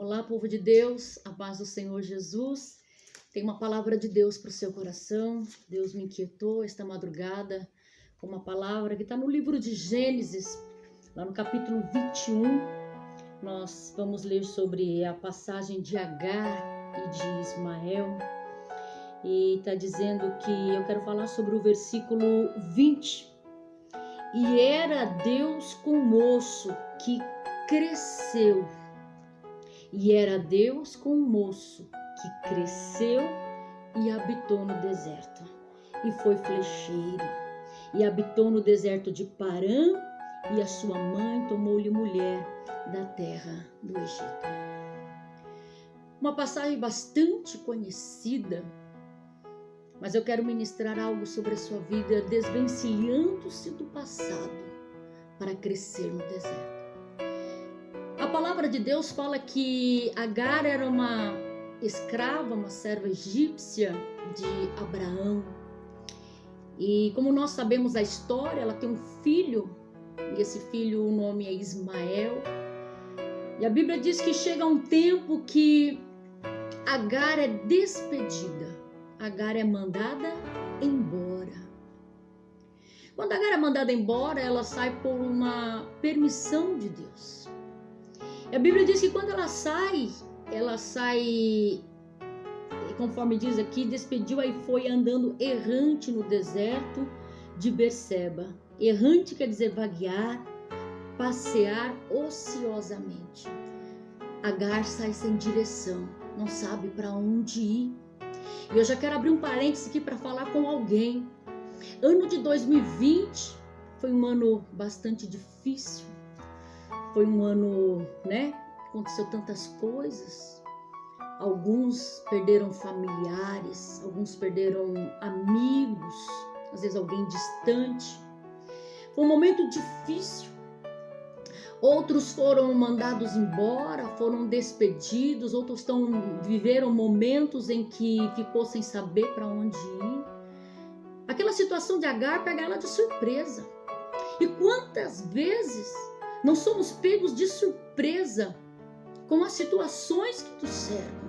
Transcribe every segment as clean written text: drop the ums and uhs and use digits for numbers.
Olá, povo de Deus, a paz do Senhor Jesus. Tem uma palavra de Deus para o seu coração. Deus me inquietou esta madrugada com uma palavra que está no livro de Gênesis, lá no capítulo 21. Nós vamos ler sobre a passagem de Agar e de Ismael. E está dizendo que eu quero falar sobre o versículo 20. E era Deus com o moço que cresceu. E era Deus com o moço que cresceu e habitou no deserto. E foi flecheiro. E habitou no deserto de Parã. E a sua mãe tomou-lhe mulher da terra do Egito. Uma passagem bastante conhecida. Mas eu quero ministrar algo sobre a sua vida, desvencilhando-se do passado para crescer no deserto. A palavra de Deus fala que Agar era uma escrava, uma serva egípcia de Abraão. E como nós sabemos a história, ela tem um filho, e esse filho, o nome é Ismael. E a Bíblia diz que chega um tempo que Agar é despedida. Agar é mandada embora. Quando Agar é mandada embora, ela sai por uma permissão de Deus. E a Bíblia diz que quando ela sai, conforme diz aqui, despediu e foi andando errante no deserto de Berseba. Errante quer dizer vaguear, passear ociosamente. Agar sai sem direção, não sabe para onde ir. E eu já quero abrir um parênteses aqui para falar com alguém. Ano de 2020 foi um ano bastante difícil. Foi um ano, aconteceu tantas coisas. Alguns perderam familiares, alguns perderam amigos, às vezes alguém distante. Foi um momento difícil. Outros foram mandados embora, foram despedidos, outros viveram momentos em que ficou sem saber para onde ir. Aquela situação de Agar pega ela de surpresa. E quantas vezes não somos pegos de surpresa com as situações que nos cercam?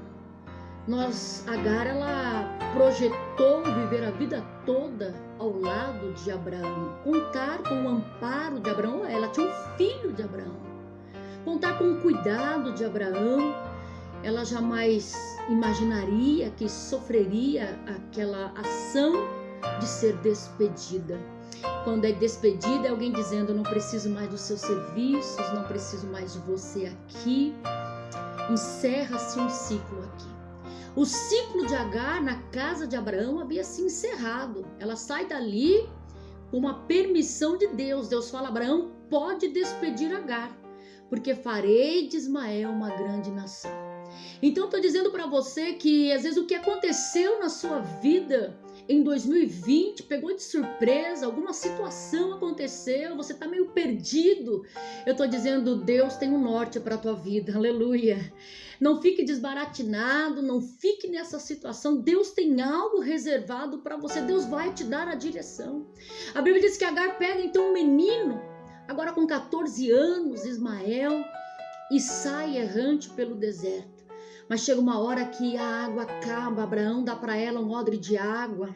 Agar, ela projetou viver a vida toda ao lado de Abraão, contar com o amparo de Abraão. Ela tinha um filho de Abraão, contar com o cuidado de Abraão. Ela jamais imaginaria que sofreria aquela ação de ser despedida. Quando é despedida, é alguém dizendo: eu não preciso mais dos seus serviços, não preciso mais de você aqui. Encerra-se um ciclo aqui. O ciclo de Agar na casa de Abraão havia se encerrado. Ela sai dali com uma permissão de Deus. Deus fala: Abraão, pode despedir Agar, porque farei de Ismael uma grande nação. Então estou dizendo para você que às vezes o que aconteceu na sua vida em 2020 pegou de surpresa, alguma situação aconteceu, você está meio perdido. Eu estou dizendo: Deus tem um norte para a tua vida, aleluia. Não fique desbaratinado, não fique nessa situação. Deus tem algo reservado para você, Deus vai te dar a direção. A Bíblia diz que Agar pega então um menino, agora com 14 anos, Ismael, e sai errante pelo deserto. Mas chega uma hora que a água acaba. Abraão dá para ela um odre de água.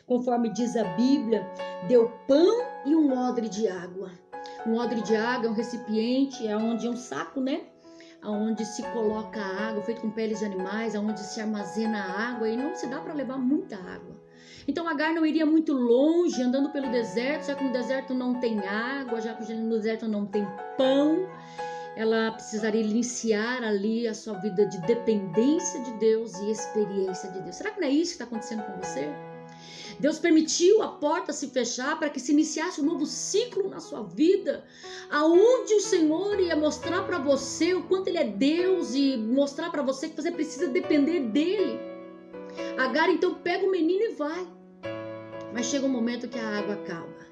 Conforme diz a Bíblia, deu pão e um odre de água. Um odre de água é um recipiente, é um saco, onde se coloca a água, feito com peles de animais, onde se armazena a água, e não se dá para levar muita água. Então Agar não iria muito longe andando pelo deserto, já que no deserto não tem água, já que no deserto não tem pão. Ela precisaria iniciar ali a sua vida de dependência de Deus e experiência de Deus. Será que não é isso que está acontecendo com você? Deus permitiu a porta se fechar para que se iniciasse um novo ciclo na sua vida, aonde o Senhor ia mostrar para você o quanto Ele é Deus e mostrar para você que você precisa depender dEle. Agar então pega o menino e vai. Mas chega um momento que a água acaba.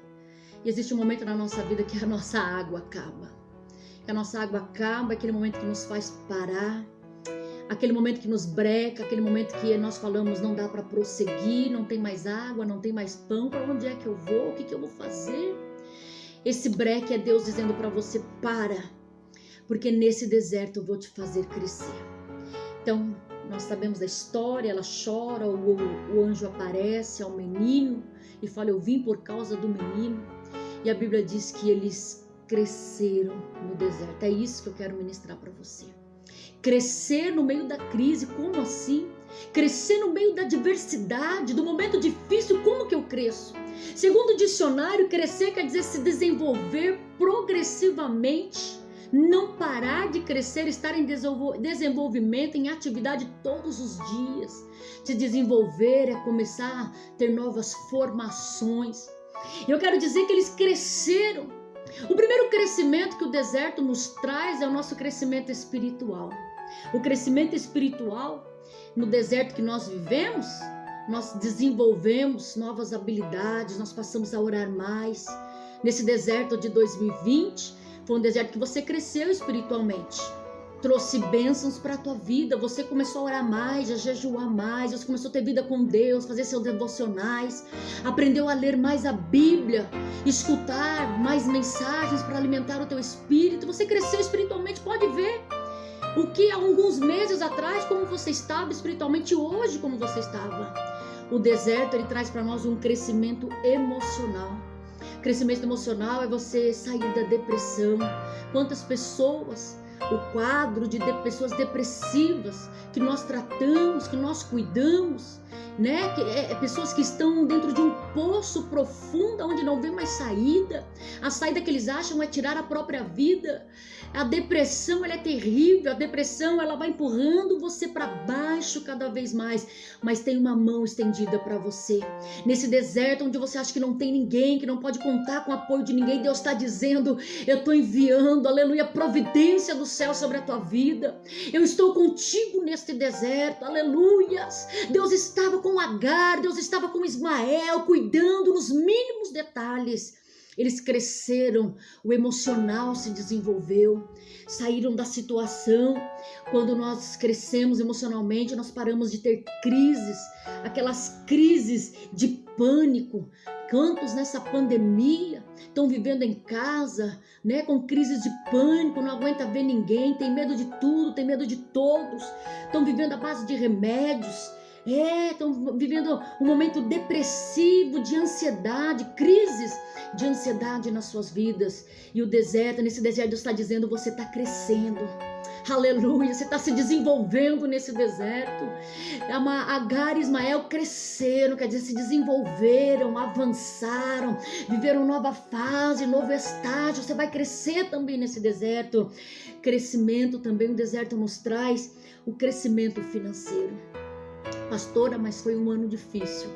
E existe um momento na nossa vida que a nossa água acaba. Que a nossa água acaba, aquele momento que nos faz parar, aquele momento que nos breca, aquele momento que nós falamos: não dá para prosseguir, não tem mais água, não tem mais pão, para onde é que eu vou, o que eu vou fazer? Esse breque é Deus dizendo para você: para, porque nesse deserto eu vou te fazer crescer. Então, nós sabemos da história, ela chora, o anjo aparece ao menino e fala, eu vim por causa do menino. E a Bíblia diz que eles cresceram no deserto. É isso que eu quero ministrar para você. Crescer no meio da crise, como assim? Crescer no meio da adversidade, do momento difícil, como que eu cresço? Segundo o dicionário, crescer quer dizer se desenvolver progressivamente, não parar de crescer, estar em desenvolvimento, em atividade todos os dias. Se desenvolver é começar a ter novas formações. Eu quero dizer que eles cresceram. O primeiro crescimento que o deserto nos traz é o nosso crescimento espiritual. O crescimento espiritual, no deserto que nós vivemos, nós desenvolvemos novas habilidades, nós passamos a orar mais. Nesse deserto de 2020, foi um deserto que você cresceu espiritualmente. Trouxe bênçãos para a tua vida, você começou a orar mais, a jejuar mais, você começou a ter vida com Deus, fazer seus devocionais, aprendeu a ler mais a Bíblia, escutar mais mensagens para alimentar o teu espírito, você cresceu espiritualmente, pode ver o que há alguns meses atrás, como você estava espiritualmente, hoje como você estava. O deserto, ele traz para nós um crescimento emocional. Crescimento emocional é você sair da depressão. Quantas pessoas, o quadro de pessoas depressivas que nós tratamos, que nós cuidamos, né? Pessoas que estão dentro de um poço profundo onde não vê mais saída. A saída que eles acham é tirar a própria vida. A depressão, ela é terrível. A depressão, ela vai empurrando você para baixo cada vez mais. Mas tem uma mão estendida para você. Nesse deserto onde você acha que não tem ninguém, que não pode contar com o apoio de ninguém, Deus está dizendo, eu estou enviando, aleluia, providência do céu sobre a tua vida. Eu estou contigo neste deserto, aleluias. Deus estava com Agar, Deus estava com Ismael, cuidando nos mínimos detalhes. Eles cresceram, o emocional se desenvolveu, saíram da situação. Quando nós crescemos emocionalmente, nós paramos de ter crises, aquelas crises de pânico. Quantos nessa pandemia estão vivendo em casa, né, com crises de pânico, não aguenta ver ninguém, tem medo de tudo, tem medo de todos, estão vivendo à base de remédios. Estão vivendo um momento depressivo, de ansiedade, crises de ansiedade nas suas vidas. E o deserto, nesse deserto Deus está dizendo, você está crescendo. Aleluia, você está se desenvolvendo nesse deserto. Agar e Ismael cresceram, quer dizer, se desenvolveram, avançaram, viveram nova fase, novo estágio. Você vai crescer também nesse deserto. Crescimento também, o deserto nos traz o crescimento financeiro. Pastora, mas foi um ano difícil.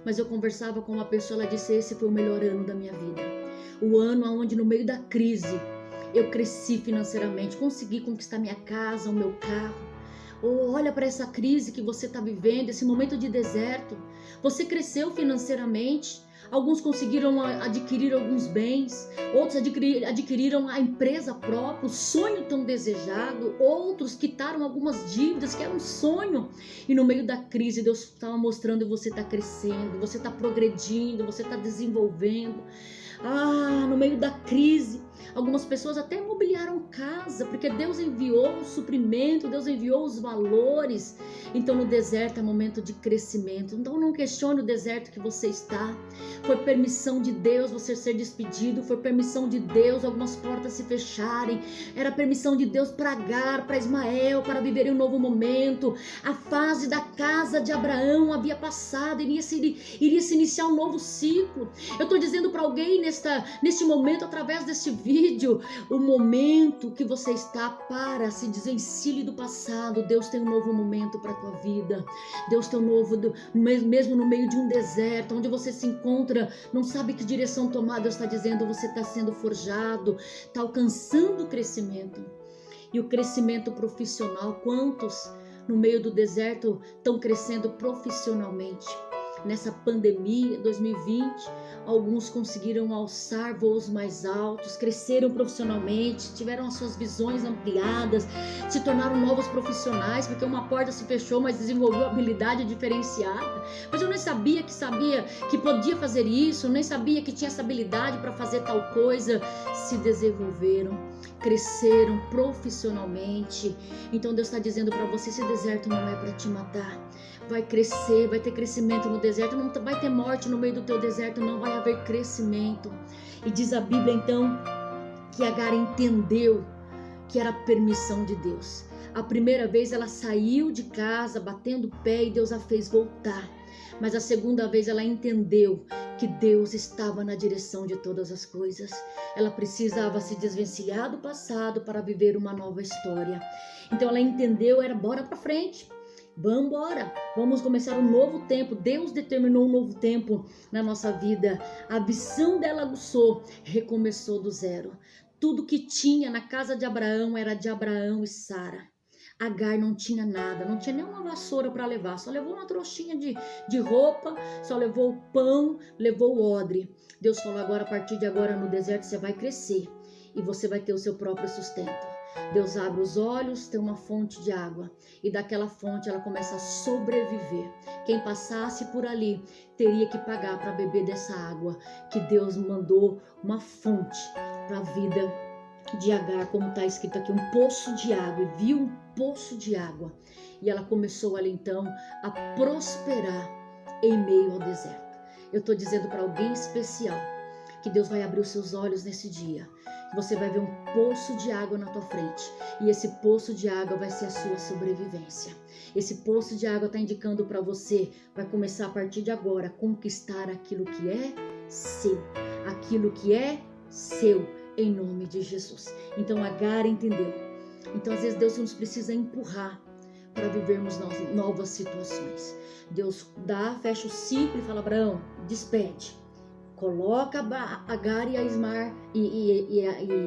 Mas eu conversava com uma pessoa, ela disse, esse foi o melhor ano da minha vida. O ano onde no meio da crise eu cresci financeiramente, consegui conquistar minha casa, o meu carro. Olha para essa crise que você está vivendo, esse momento de deserto. Você cresceu financeiramente. Alguns conseguiram adquirir alguns bens, outros adquiriram a empresa própria, o sonho tão desejado, outros quitaram algumas dívidas que era um sonho. E no meio da crise Deus estava mostrando que você está crescendo, você está progredindo, você está desenvolvendo. No meio da crise, algumas pessoas até mobiliaram casa, porque Deus enviou o suprimento, Deus enviou os valores. Então no deserto é momento de crescimento. Então não questione o deserto que você está. Foi permissão de Deus você ser despedido, foi permissão de Deus algumas portas se fecharem. Era permissão de Deus para Agar, para Ismael, para viverem um novo momento. A fase da casa de Abraão havia passado, iria se iniciar um novo ciclo. Eu estou dizendo para alguém neste momento, através deste vídeo, o momento que você está, para se desvencilhe do passado. Deus tem um novo momento para a tua vida. Deus tem um novo, mesmo no meio de um deserto, onde você se encontra, não sabe que direção tomar. Deus está dizendo, você está sendo forjado, está alcançando o crescimento. E o crescimento profissional, quantos no meio do deserto estão crescendo profissionalmente? nessa pandemia 2020. Alguns conseguiram alçar voos mais altos, cresceram profissionalmente, tiveram as suas visões ampliadas, se tornaram novos profissionais, porque uma porta se fechou, mas desenvolveu habilidade diferenciada. Mas eu nem sabia que podia fazer isso, nem sabia que tinha essa habilidade para fazer tal coisa. Se desenvolveram, cresceram profissionalmente. Então Deus está dizendo para você: esse deserto não é para te matar. Vai crescer, vai ter crescimento no deserto, não vai ter morte no meio do teu deserto, não, vai haver crescimento. E diz a Bíblia então que Agar entendeu que era a permissão de Deus. A primeira vez ela saiu de casa batendo o pé e Deus a fez voltar. Mas a segunda vez ela entendeu que Deus estava na direção de todas as coisas. Ela precisava se desvencilhar do passado para viver uma nova história. Então ela entendeu, era bora para frente. Vamos embora, vamos começar um novo tempo. Deus determinou um novo tempo na nossa vida. A visão dela aguçou, recomeçou do zero. Tudo que tinha na casa de Abraão era de Abraão e Sara. Agar não tinha nada, não tinha nem uma vassoura para levar, só levou uma trouxinha de roupa, só levou o pão, levou o odre. Deus falou: agora, a partir de agora no deserto você vai crescer e você vai ter o seu próprio sustento. Deus abre os olhos, tem uma fonte de água e daquela fonte ela começa a sobreviver. Quem passasse por ali teria que pagar para beber dessa água que Deus mandou, uma fonte para a vida de Agar, como está escrito aqui, um poço de água. E viu um poço de água e ela começou ali então a prosperar em meio ao deserto. Eu estou dizendo para alguém especial que Deus vai abrir os seus olhos nesse dia. Você vai ver um poço de água na tua frente e esse poço de água vai ser a sua sobrevivência. Esse poço de água está indicando para você, vai começar a partir de agora a conquistar aquilo que é seu, aquilo que é seu, em nome de Jesus. Então Agar entendeu. Então às vezes Deus nos precisa empurrar para vivermos novas situações. Deus dá, fecha o ciclo e fala: Abraão, despede. Coloca Agar e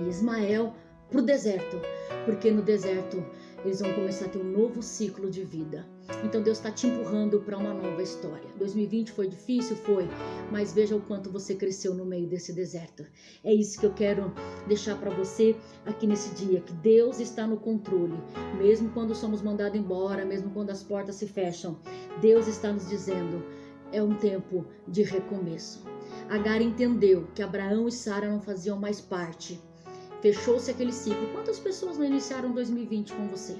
Ismael para o deserto, porque no deserto eles vão começar a ter um novo ciclo de vida. Então Deus está te empurrando para uma nova história. 2020 foi difícil? Foi, mas veja o quanto você cresceu no meio desse deserto. É isso que eu quero deixar para você aqui nesse dia, que Deus está no controle, mesmo quando somos mandados embora, mesmo quando as portas se fecham. Deus está nos dizendo: é um tempo de recomeço. Agar entendeu que Abraão e Sara não faziam mais parte. Fechou-se aquele ciclo. Quantas pessoas não iniciaram 2020 com você?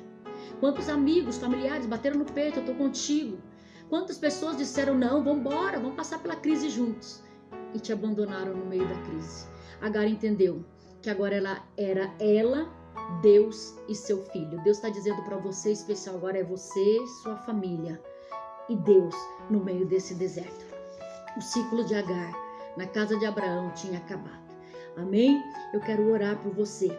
Quantos amigos, familiares bateram no peito: eu estou contigo? Quantas pessoas disseram: não, vamos embora, vamos passar pela crise juntos, e te abandonaram no meio da crise? Agar entendeu que agora ela, Deus e seu filho. Deus está dizendo para você, especial agora, é você, sua família e Deus no meio desse deserto. O ciclo de Agar na casa de Abraão tinha acabado. Amém? Eu quero orar por você.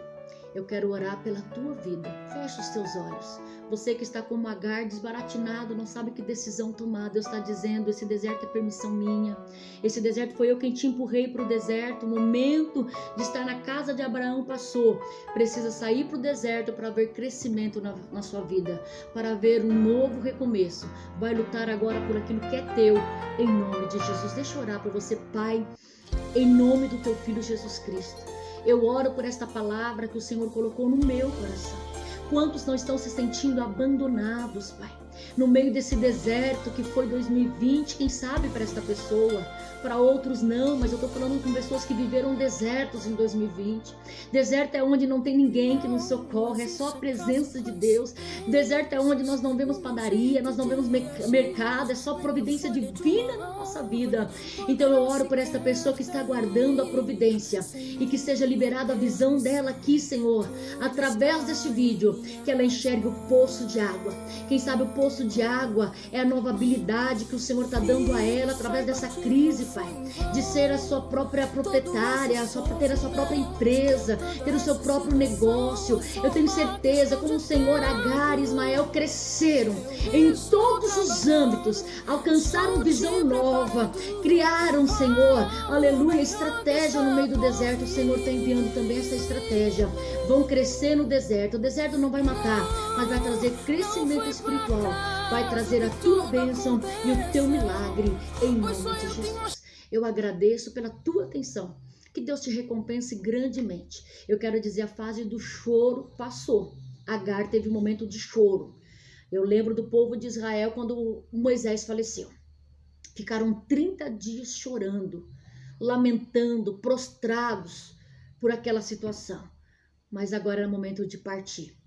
Eu quero orar pela tua vida. Fecha os teus olhos. Você que está como Agar, desbaratinado, não sabe que decisão tomar. Deus está dizendo: esse deserto é permissão minha. Esse deserto foi eu quem te empurrei para o deserto. O momento de estar na casa de Abraão passou. Precisa sair para o deserto para ver crescimento na sua vida, para ver um novo recomeço. Vai lutar agora por aquilo que é teu, em nome de Jesus. Deixa eu orar para você, Pai, em nome do teu Filho Jesus Cristo. Eu oro por esta palavra que o Senhor colocou no meu coração. Quantos não estão se sentindo abandonados, Pai? No meio desse deserto que foi 2020, quem sabe para esta pessoa, para outros não, mas eu estou falando com pessoas que viveram desertos em 2020. Deserto é onde não tem ninguém que nos socorre, é só a presença de Deus. Deserto é onde nós não vemos padaria, nós não vemos mercado, é só providência divina na nossa vida. Então eu oro por esta pessoa que está aguardando a providência e que seja liberada a visão dela aqui, Senhor, através deste vídeo, que ela enxergue o poço de água. Quem sabe o poço de água é a nova habilidade que o Senhor está dando a ela através dessa crise, Pai, de ser a sua própria proprietária, ter a sua própria empresa, ter o seu próprio negócio. Eu tenho certeza, como o Senhor, Agar e Ismael cresceram em todos os âmbitos, alcançaram visão nova, criaram, Senhor, aleluia, estratégia no meio do deserto. O Senhor está enviando também essa estratégia. Vão crescer no deserto. O deserto não vai matar, mas vai trazer crescimento espiritual vai trazer a tua bênção e o teu milagre em nome de Jesus. Eu agradeço pela tua atenção. Que Deus te recompense grandemente. Eu quero dizer, a fase do choro passou. Agar teve um momento de choro. Eu lembro do povo de Israel quando Moisés faleceu. Ficaram 30 dias chorando, lamentando, prostrados por aquela situação. Mas agora é o momento de partir.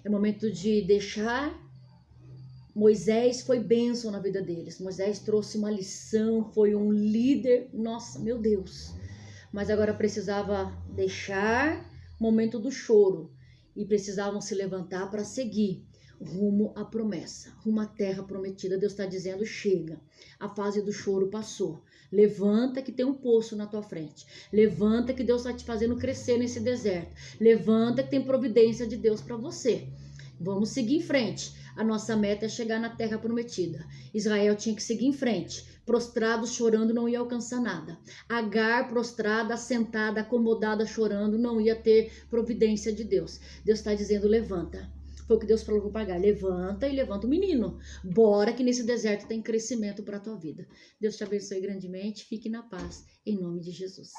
É o momento de deixar. Moisés foi bênção na vida deles. Moisés trouxe uma lição, foi um líder. Nossa, meu Deus. Mas agora precisava deixar o momento do choro. E precisavam se levantar para seguir rumo à promessa, rumo à terra prometida. Deus está dizendo, chega. A fase do choro passou. Levanta que tem um poço na tua frente. Levanta que Deus está te fazendo crescer nesse deserto. Levanta que tem providência de Deus para você. Vamos seguir em frente. A nossa meta é chegar na terra prometida. Israel tinha que seguir em frente. Prostrado, chorando, não ia alcançar nada. Agar, prostrada, sentada, acomodada, chorando, não ia ter providência de Deus. Deus está dizendo, levanta. Foi o que Deus falou para Agar. Levanta e levanta o menino. Bora que nesse deserto tem crescimento para a tua vida. Deus te abençoe grandemente. Fique na paz. Em nome de Jesus.